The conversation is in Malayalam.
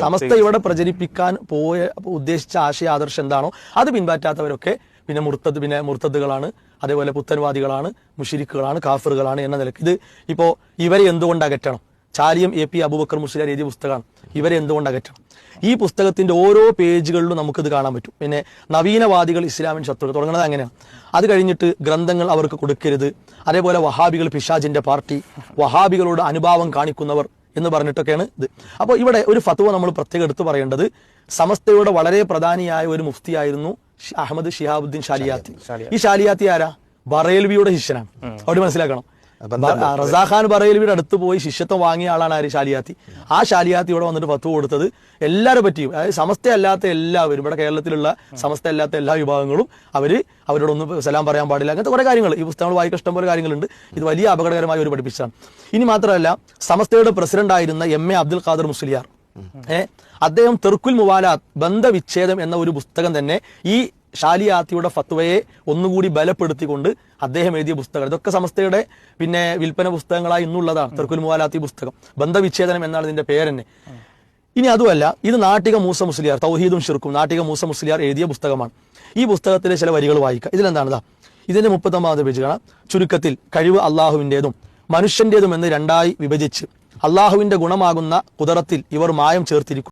സമസ്ത ഇവിടെ പ്രചരിപ്പിക്കാൻ ഉദ്ദേശിച്ച ആശയ ആദർശം എന്താണോ അത് പിൻപറ്റാത്തവരൊക്കെ പിന്നെ മുർത്തദ്ദുകളാണ്, അതേപോലെ പുത്തൻവാദികളാണ്, മുഷിരിക്കുകളാണ്, കാഫറുകളാണ് എന്ന നിലയ്ക്ക് ഇത് ഇപ്പോൾ ഇവരെ എന്തുകൊണ്ട് അകറ്റണം? ചാലിയം AP അബൂബക്കർ മുസ്ലിയാർ എഴുതിയ പുസ്തകമാണ്. ഇവരെ എന്തുകൊണ്ട് അകറ്റണം? ഈ പുസ്തകത്തിന്റെ ഓരോ പേജുകളിലും നമുക്കിത് കാണാൻ പറ്റും. പിന്നെ നവീനവാദികൾ ഇസ്ലാമിൻ ശത്രുക്കൾ തുടങ്ങുന്നത് അങ്ങനെയാണ്. അത് കഴിഞ്ഞിട്ട് ഗ്രന്ഥങ്ങൾ അവർക്ക് കൊടുക്കരുത്, അതേപോലെ വഹാബികൾ പിശാജിന്റെ പാർട്ടി, വഹാബികളോട് അനുഭാവം കാണിക്കുന്നവർ എന്ന് പറഞ്ഞിട്ടൊക്കെയാണ് ഇത്. അപ്പോൾ ഇവിടെ ഒരു ഫത്വ നമ്മൾ പ്രത്യേകം എടുത്തു പറയേണ്ടത്, സമസ്തയുടെ വളരെ പ്രധാനിയായ ഒരു മുഫ്തിയായിരുന്നു അഹമ്മദ് ഷിഹാബുദ്ദീൻ ഷാലിയാത്തി. ഈ ഷാലിയാത്തി ആരാ? ബറേൽവിയുടെ ശിഷ്യനാണ്. അവിടെ മനസ്സിലാക്കണം. റസാഖാൻ ബറേൽവിയുടെ അടുത്ത് പോയി ശിഷ്യത്വം വാങ്ങിയ ആളാണ് ആര്? ഷാലിയാത്തി. ആ ഷാലിയാത്തി ഇവിടെ വന്നിട്ട് ഫത്വ കൊടുത്തത് എല്ലാവരെ പറ്റിയും, അതായത് സമസ്തയല്ലാത്ത എല്ലാവരും, ഇവിടെ കേരളത്തിലുള്ള സമസ്തയല്ലാത്ത എല്ലാ വിഭാഗങ്ങളും അവരോടൊന്നും സലാം പറയാൻ പാടില്ല, അങ്ങനത്തെ കുറെ കാര്യങ്ങൾ ഈ പുസ്തകങ്ങൾ വായിക്കാൻ ഇഷ്ടം പോലെ കാര്യങ്ങളുണ്ട്. ഇത് വലിയ അപകടകരമായി അവർ പഠിപ്പിച്ചതാണ്. ഇനി മാത്രമല്ല, സമസ്തയുടെ പ്രസിഡന്റ് ആയിരുന്ന MA അബ്ദുൽ ഖാദർ മുസ്ലിയാർ, അദ്ദേഹം തെർക്കുൽ മുവാലാത്ത്, ബന്ധവിച്ഛേദം എന്ന ഒരു പുസ്തകം തന്നെ ഈ ഷാലിയാത്തിയുടെ ഫത്വയെ ഒന്നുകൂടി ബലപ്പെടുത്തിക്കൊണ്ട് അദ്ദേഹം എഴുതിയ പുസ്തകം. ഇതൊക്കെ സമസ്തയുടെ പിന്നെ വിൽപ്പന പുസ്തകങ്ങളായി ഇന്നുള്ളതാണ്. തെർക്കുൽ മുവാലാത്തി പുസ്തകം, ബന്ധവിച്ഛേദനം എന്നാണ് ഇതിന്റെ പേരെന്നെ. ഇനി അതുമല്ല, ഇത് നാട്ടിക മൂസ മുസ്ലിയാർ, തൗഹീദും ഷിർക്കും, നാട്ടിക മൂസ മുസ്ലിയാർ എഴുതിയ പുസ്തകമാണ്. ഈ പുസ്തകത്തിലെ ചില വരികൾ വായിക്കുക. ഇതിലെന്താണിതാ, ഇതിന്റെ 39ാമത്തെ പേജ് കാണാം. ചുരുക്കത്തിൽ, കഴിവ് അള്ളാഹുവിന്റേതും മനുഷ്യന്റേതും എന്ന് രണ്ടായി വിഭജിച്ച് അള്ളാഹുവിന്റെ ഗുണമാകുന്ന കുദറത്തിൽ ഇവർ മായം ചേർത്തിരിക്കും.